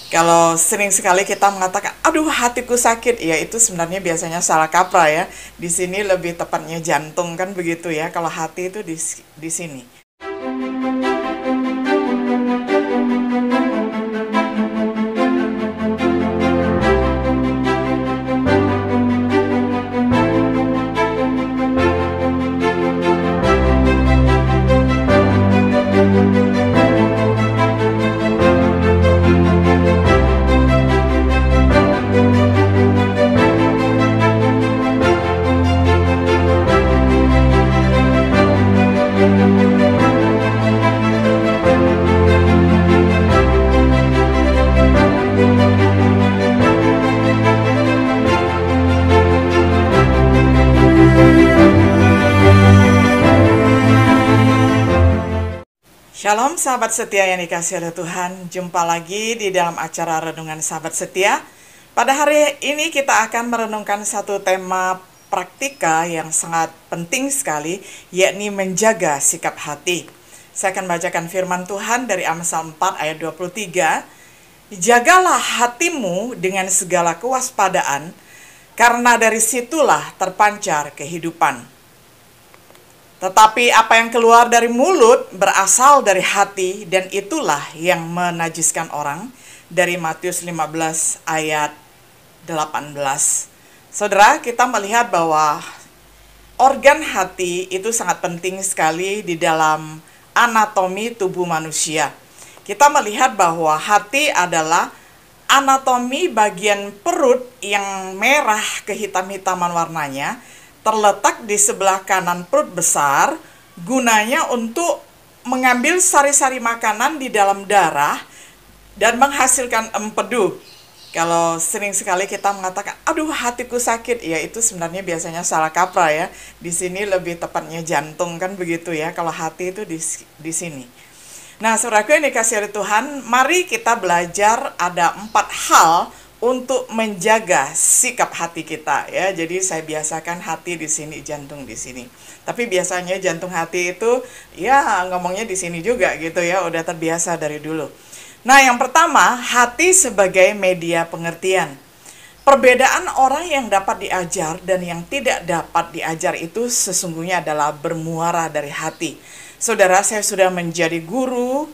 Kalau sering sekali kita mengatakan, aduh hatiku sakit, ya itu sebenarnya biasanya salah kaprah ya. Di sini lebih tepatnya jantung kan begitu ya. Kalau hati itu di sini. Shalom sahabat setia yang dikasihi oleh Tuhan. Jumpa lagi di dalam acara Renungan Sahabat Setia. Pada hari ini kita akan merenungkan satu tema praktika yang sangat penting sekali, yakni menjaga sikap hati. Saya akan bacakan firman Tuhan dari Amsal 4 ayat 23. Jagalah hatimu dengan segala kewaspadaan, karena dari situlah terpancar kehidupan. Tetapi apa yang keluar dari mulut berasal dari hati, dan itulah yang menajiskan orang. Dari Matius 15 ayat 18. Saudara, kita melihat bahwa organ hati itu sangat penting sekali di dalam anatomi tubuh manusia. Kita melihat bahwa hati adalah anatomi bagian perut yang merah kehitam-hitaman warnanya, terletak di sebelah kanan perut besar, gunanya untuk mengambil sari-sari makanan di dalam darah dan menghasilkan empedu. Kalau sering sekali kita mengatakan, aduh hatiku sakit, ya itu sebenarnya biasanya salah kaprah ya. Di sini lebih tepatnya jantung kan begitu ya. Kalau hati itu di sini. Nah, saudaraku yang dikasihi oleh Tuhan, mari kita belajar ada 4 hal untuk menjaga sikap hati kita ya. Jadi saya biasakan hati di sini, jantung di sini. Tapi biasanya jantung hati itu ya ngomongnya di sini juga gitu ya, udah terbiasa dari dulu. Nah, yang pertama, hati sebagai media pengertian. Perbedaan orang yang dapat diajar dan yang tidak dapat diajar itu sesungguhnya adalah bermuara dari hati. Saudara, saya sudah menjadi guru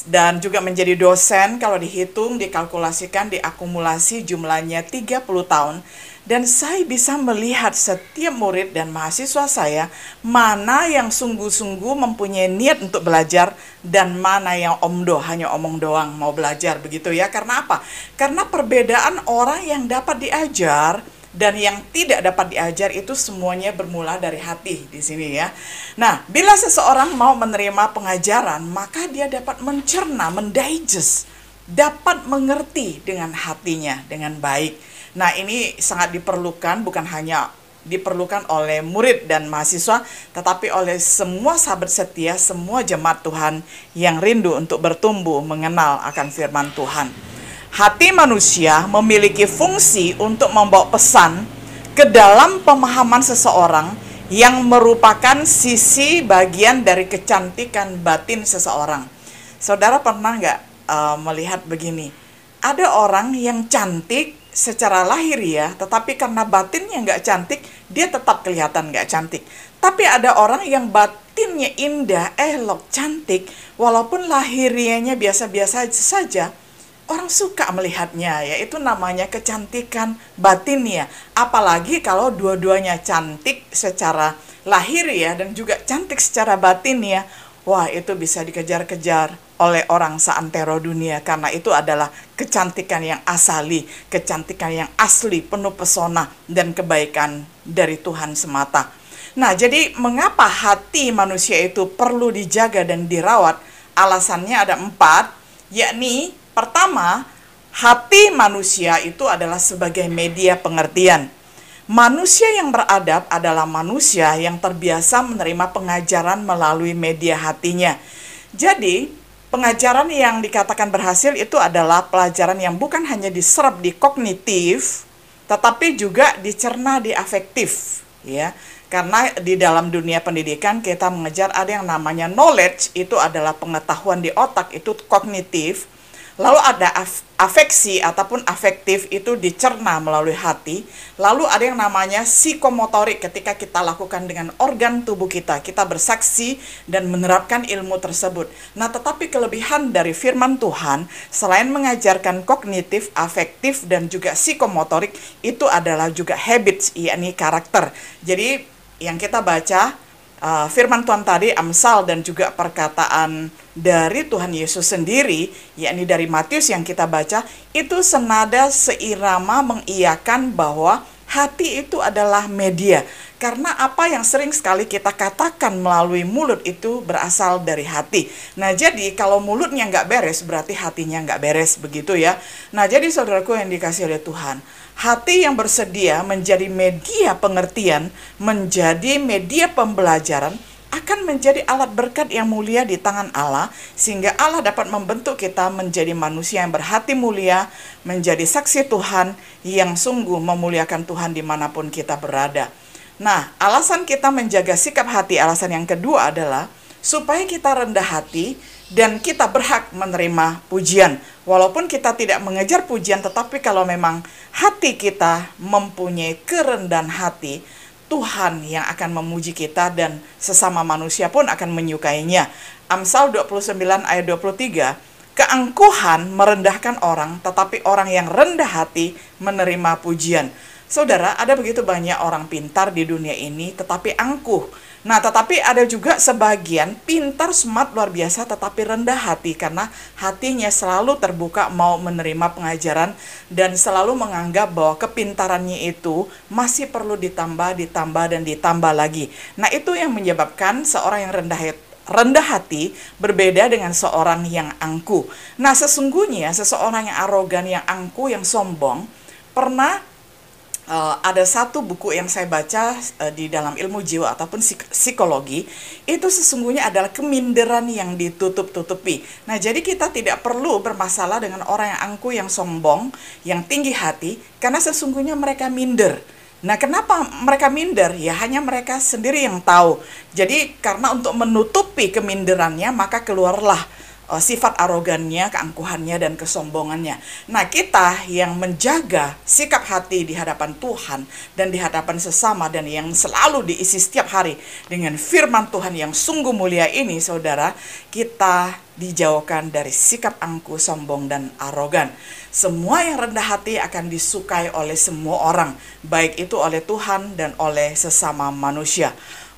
dan juga menjadi dosen. Kalau dihitung, dikalkulasikan, diakumulasi jumlahnya 30 tahun. Dan saya bisa melihat setiap murid dan mahasiswa saya mana yang sungguh-sungguh mempunyai niat untuk belajar dan mana yang omdo, hanya omong doang mau belajar begitu ya. Karena apa? Karena perbedaan orang yang dapat diajar dan yang tidak dapat diajar itu semuanya bermula dari hati di sini ya. Nah, bila seseorang mau menerima pengajaran, maka dia dapat mencerna, mendigest, dapat mengerti dengan hatinya dengan baik. Nah, ini sangat diperlukan, bukan hanya diperlukan oleh murid dan mahasiswa, tetapi oleh semua sahabat setia, semua jemaat Tuhan yang rindu untuk bertumbuh mengenal akan firman Tuhan. Hati manusia memiliki fungsi untuk membawa pesan ke dalam pemahaman seseorang yang merupakan sisi bagian dari kecantikan batin seseorang. Saudara pernah nggak melihat begini? Ada orang yang cantik secara lahiriah, tetapi karena batinnya nggak cantik, dia tetap kelihatan nggak cantik. Tapi ada orang yang batinnya indah, elok, cantik, walaupun lahiriahnya biasa-biasa saja, orang suka melihatnya, yaitu namanya kecantikan batinnya. Apalagi kalau dua-duanya cantik secara lahiriah dan juga cantik secara batinnya. Wah, itu bisa dikejar-kejar oleh orang seantero dunia, karena itu adalah kecantikan yang asali, kecantikan yang asli, penuh pesona dan kebaikan dari Tuhan semata. Nah, jadi mengapa hati manusia itu perlu dijaga dan dirawat? Alasannya ada 4, yakni pertama, hati manusia itu adalah sebagai media pengertian. Manusia yang beradab adalah manusia yang terbiasa menerima pengajaran melalui media hatinya. Jadi, pengajaran yang dikatakan berhasil itu adalah pelajaran yang bukan hanya diserap di kognitif, tetapi juga dicerna di afektif, ya. Karena di dalam dunia pendidikan kita mengejar ada yang namanya knowledge, itu adalah pengetahuan di otak, itu kognitif. Lalu ada afeksi ataupun afektif, itu dicerna melalui hati. Lalu ada yang namanya psikomotorik, ketika kita lakukan dengan organ tubuh kita. Kita bersaksi dan menerapkan ilmu tersebut. Nah, tetapi kelebihan dari firman Tuhan, selain mengajarkan kognitif, afektif, dan juga psikomotorik, itu adalah juga habits, yakni karakter. Jadi yang kita baca firman Tuhan tadi, Amsal, dan juga perkataan dari Tuhan Yesus sendiri, yakni dari Matius yang kita baca, itu senada seirama mengiyakan bahwa hati itu adalah media. Karena apa yang sering sekali kita katakan melalui mulut itu berasal dari hati. Nah, jadi kalau mulutnya nggak beres, berarti hatinya nggak beres, begitu ya. Nah, jadi saudaraku yang dikasihi oleh Tuhan, hati yang bersedia menjadi media pengertian, menjadi media pembelajaran, akan menjadi alat berkat yang mulia di tangan Allah, sehingga Allah dapat membentuk kita menjadi manusia yang berhati mulia, menjadi saksi Tuhan yang sungguh memuliakan Tuhan dimanapun kita berada. Nah, alasan kita menjaga sikap hati, alasan yang kedua adalah supaya kita rendah hati dan kita berhak menerima pujian. Walaupun kita tidak mengejar pujian, tetapi kalau memang hati kita mempunyai kerendahan hati, Tuhan yang akan memuji kita dan sesama manusia pun akan menyukainya. Amsal 29 ayat 23, keangkuhan merendahkan orang, tetapi orang yang rendah hati menerima pujian. Saudara, ada begitu banyak orang pintar di dunia ini tetapi angkuh. Nah, tetapi ada juga sebagian pintar, smart, luar biasa, tetapi rendah hati karena hatinya selalu terbuka mau menerima pengajaran dan selalu menganggap bahwa kepintarannya itu masih perlu ditambah, dan ditambah lagi. Nah, itu yang menyebabkan seorang yang rendah hati berbeda dengan seorang yang angkuh. Nah, sesungguhnya seseorang yang arogan, yang angkuh, yang sombong, pernah ada satu buku yang saya baca di dalam ilmu jiwa ataupun psikologi, itu sesungguhnya adalah keminderan yang ditutup-tutupi. Nah, jadi kita tidak perlu bermasalah dengan orang yang angkuh, yang sombong, yang tinggi hati, karena sesungguhnya mereka minder. Nah, kenapa mereka minder? Ya, hanya mereka sendiri yang tahu. Jadi, karena untuk menutupi keminderannya, maka keluarlah sifat arogannya, keangkuhannya, dan kesombongannya. Nah, kita yang menjaga sikap hati di hadapan Tuhan dan di hadapan sesama, dan yang selalu diisi setiap hari dengan firman Tuhan yang sungguh mulia ini, saudara, kita dijauhkan dari sikap angkuh, sombong, dan arogan. Semua yang rendah hati akan disukai oleh semua orang, baik itu oleh Tuhan dan oleh sesama manusia.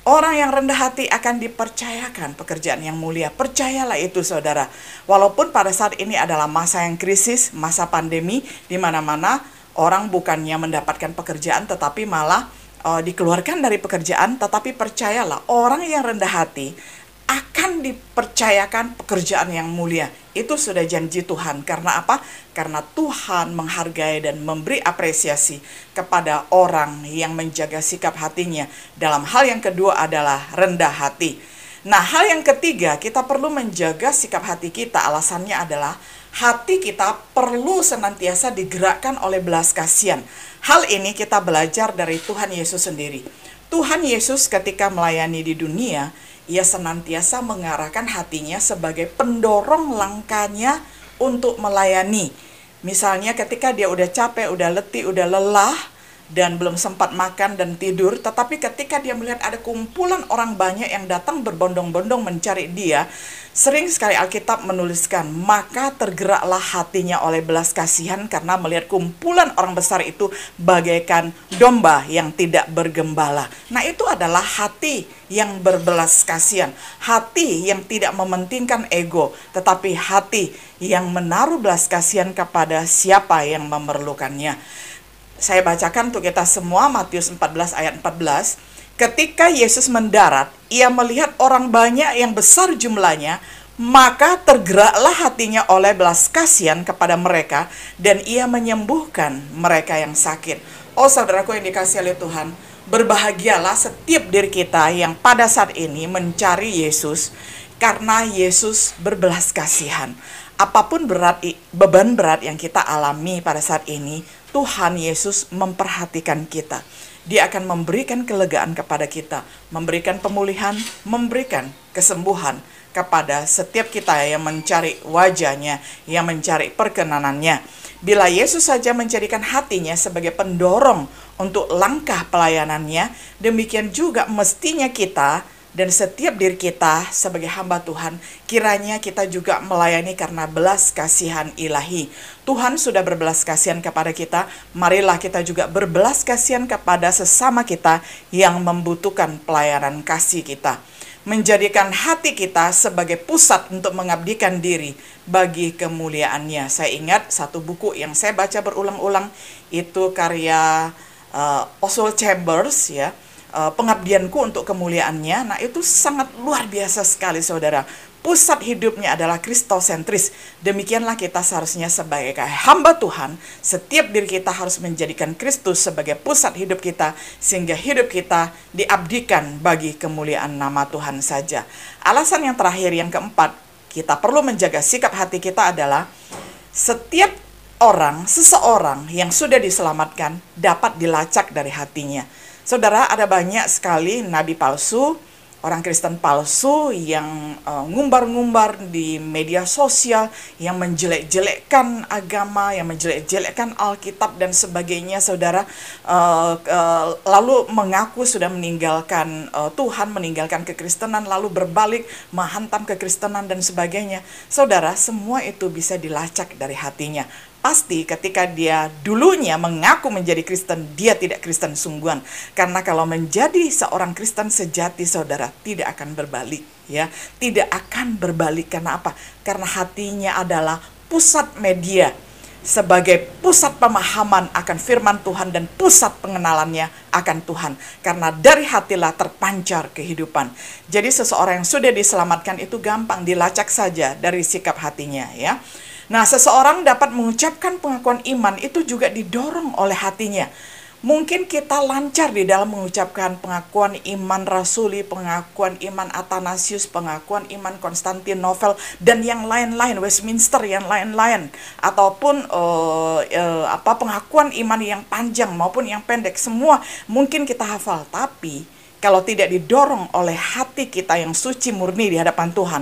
Orang yang rendah hati akan dipercayakan pekerjaan yang mulia. Percayalah itu, saudara. Walaupun pada saat ini adalah masa yang krisis, masa pandemi, di mana-mana orang bukannya mendapatkan pekerjaan, tetapi malah dikeluarkan dari pekerjaan. Tetapi percayalah, orang yang rendah hati akan dipercayakan pekerjaan yang mulia. Itu sudah janji Tuhan. Karena apa? Karena Tuhan menghargai dan memberi apresiasi kepada orang yang menjaga sikap hatinya. Dalam hal yang kedua adalah rendah hati. Nah, hal yang ketiga, kita perlu menjaga sikap hati kita. Alasannya adalah hati kita perlu senantiasa digerakkan oleh belas kasihan. Hal ini kita belajar dari Tuhan Yesus sendiri. Tuhan Yesus ketika melayani di dunia, ia senantiasa mengarahkan hatinya sebagai pendorong langkahnya untuk melayani. Misalnya ketika dia udah capek, udah letih, udah lelah, dan belum sempat makan dan tidur, tetapi ketika dia melihat ada kumpulan orang banyak yang datang berbondong-bondong mencari dia, sering sekali Alkitab menuliskan, maka tergeraklah hatinya oleh belas kasihan karena melihat kumpulan orang besar itu bagaikan domba yang tidak bergembala. Nah, itu adalah hati yang berbelas kasihan, hati yang tidak mementingkan ego, tetapi hati yang menaruh belas kasihan kepada siapa yang memerlukannya. Saya bacakan untuk kita semua Matius 14 ayat 14. Ketika Yesus mendarat, ia melihat orang banyak yang besar jumlahnya, maka tergeraklah hatinya oleh belas kasihan kepada mereka, dan ia menyembuhkan mereka yang sakit. Oh, saudaraku yang dikasihi oleh Tuhan, berbahagialah setiap diri kita yang pada saat ini mencari Yesus, karena Yesus berbelas kasihan. Apapun beban berat yang kita alami pada saat ini, Tuhan Yesus memperhatikan kita. Dia akan memberikan kelegaan kepada kita, memberikan pemulihan, memberikan kesembuhan, kepada setiap kita yang mencari wajahnya, yang mencari perkenanannya. Bila Yesus saja menjadikan hatinya sebagai pendorong untuk langkah pelayanannya, demikian juga mestinya kita dan setiap diri kita sebagai hamba Tuhan, kiranya kita juga melayani karena belas kasihan ilahi. Tuhan sudah berbelas kasihan kepada kita, marilah kita juga berbelas kasihan kepada sesama kita yang membutuhkan pelayanan kasih kita. Menjadikan hati kita sebagai pusat untuk mengabdikan diri bagi kemuliaannya. Saya ingat satu buku yang saya baca berulang-ulang, itu karya Oswald Chambers, ya, Pengabdianku untuk Kemuliaannya. Nah, itu sangat luar biasa sekali, saudara. Pusat hidupnya adalah kristosentris. Demikianlah kita seharusnya sebagai hamba Tuhan, setiap diri kita harus menjadikan Kristus sebagai pusat hidup kita, sehingga hidup kita diabdikan bagi kemuliaan nama Tuhan saja. Alasan yang terakhir, yang keempat, kita perlu menjaga sikap hati kita adalah setiap seseorang yang sudah diselamatkan dapat dilacak dari hatinya. Saudara, ada banyak sekali nabi palsu, orang Kristen palsu yang ngumbar-ngumbar di media sosial, yang menjelek-jelekkan agama, yang menjelek-jelekkan Alkitab dan sebagainya, saudara. Lalu mengaku sudah meninggalkan Tuhan, meninggalkan kekristenan, lalu berbalik menghantam kekristenan dan sebagainya. Saudara, semua itu bisa dilacak dari hatinya. Pasti ketika dia dulunya mengaku menjadi Kristen, dia tidak Kristen sungguhan. Karena kalau menjadi seorang Kristen sejati, saudara, tidak akan berbalik, ya. Tidak akan berbalik. Karena apa? Karena hatinya adalah pusat media, sebagai pusat pemahaman akan firman Tuhan dan pusat pengenalannya akan Tuhan. Karena dari hatilah terpancar kehidupan. Jadi seseorang yang sudah diselamatkan itu gampang dilacak saja dari sikap hatinya, ya. Nah, seseorang dapat mengucapkan pengakuan iman itu juga didorong oleh hatinya. Mungkin kita lancar di dalam mengucapkan pengakuan iman Rasuli, pengakuan iman Athanasius, pengakuan iman Konstantinopel, dan yang lain-lain, Westminster, yang lain-lain. Ataupun pengakuan iman yang panjang maupun yang pendek, semua mungkin kita hafal. Tapi kalau tidak didorong oleh hati kita yang suci murni di hadapan Tuhan,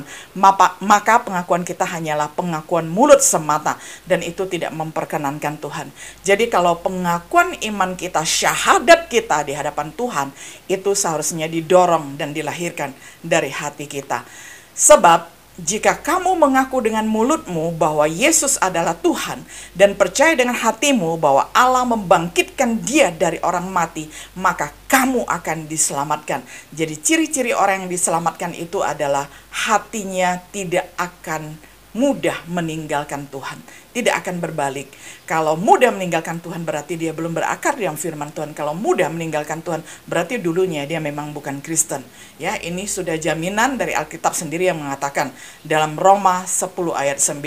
maka pengakuan kita hanyalah pengakuan mulut semata, dan itu tidak memperkenankan Tuhan. Jadi kalau pengakuan iman kita, syahadat kita di hadapan Tuhan, itu seharusnya didorong dan dilahirkan dari hati kita. Sebab jika kamu mengaku dengan mulutmu bahwa Yesus adalah Tuhan dan percaya dengan hatimu bahwa Allah membangkitkan Dia dari orang mati, maka kamu akan diselamatkan. Jadi ciri-ciri orang yang diselamatkan itu adalah hatinya tidak akan mudah meninggalkan Tuhan, tidak akan berbalik. Kalau mudah meninggalkan Tuhan berarti dia belum berakar dalam firman Tuhan. Kalau mudah meninggalkan Tuhan berarti dulunya dia memang bukan Kristen. Ya, ini sudah jaminan dari Alkitab sendiri yang mengatakan dalam Roma 10 ayat 9.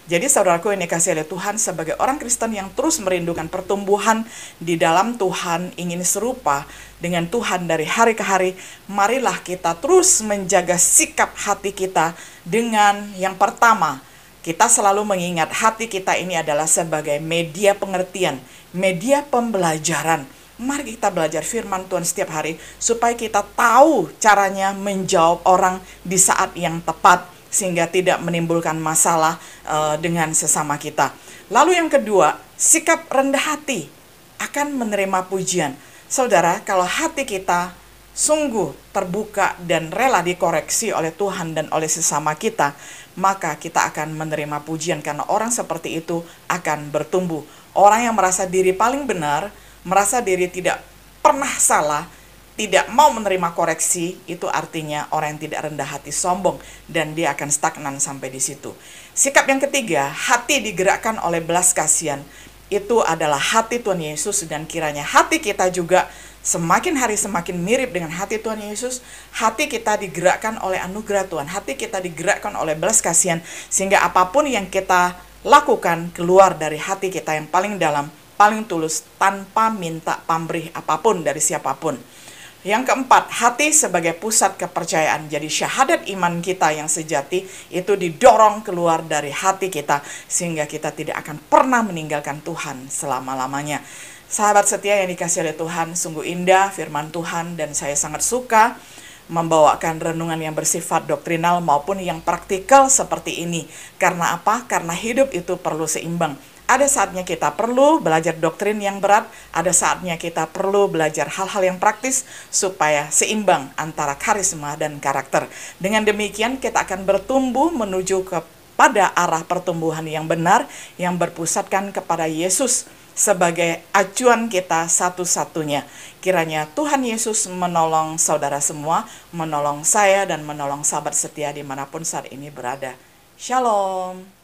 Jadi saudaraku yang dikasihi oleh Tuhan, sebagai orang Kristen yang terus merindukan pertumbuhan di dalam Tuhan, ingin serupa dengan Tuhan dari hari ke hari, marilah kita terus menjaga sikap hati kita dengan yang pertama, kita selalu mengingat hati kita ini adalah sebagai media pengertian, media pembelajaran. Mari kita belajar firman Tuhan setiap hari supaya kita tahu caranya menjawab orang di saat yang tepat, sehingga tidak menimbulkan masalah dengan sesama kita. Lalu yang kedua, sikap rendah hati akan menerima pujian. Saudara, kalau hati kita sungguh terbuka dan rela dikoreksi oleh Tuhan dan oleh sesama kita, maka kita akan menerima pujian, karena orang seperti itu akan bertumbuh. Orang yang merasa diri paling benar, merasa diri tidak pernah salah, tidak mau menerima koreksi, itu artinya orang yang tidak rendah hati, sombong, dan dia akan stagnan sampai di situ. Sikap yang ketiga, hati digerakkan oleh belas kasihan. Itu adalah hati Tuhan Yesus, dan kiranya hati kita juga semakin hari semakin mirip dengan hati Tuhan Yesus. Hati kita digerakkan oleh anugerah Tuhan, hati kita digerakkan oleh belas kasihan, sehingga apapun yang kita lakukan keluar dari hati kita yang paling dalam, paling tulus, tanpa minta pamrih apapun dari siapapun. Yang keempat, hati sebagai pusat kepercayaan. Jadi syahadat iman kita yang sejati itu didorong keluar dari hati kita, sehingga kita tidak akan pernah meninggalkan Tuhan selama-lamanya. Sahabat setia yang dikasihi oleh Tuhan, sungguh indah firman Tuhan, dan saya sangat suka membawakan renungan yang bersifat doktrinal maupun yang praktikal seperti ini. Karena apa? Karena hidup itu perlu seimbang. Ada saatnya kita perlu belajar doktrin yang berat, ada saatnya kita perlu belajar hal-hal yang praktis supaya seimbang antara karisma dan karakter. Dengan demikian kita akan bertumbuh menuju kepada arah pertumbuhan yang benar yang berpusatkan kepada Yesus sebagai acuan kita satu-satunya. Kiranya Tuhan Yesus menolong saudara semua, menolong saya dan menolong sahabat setia dimanapun saat ini berada. Shalom.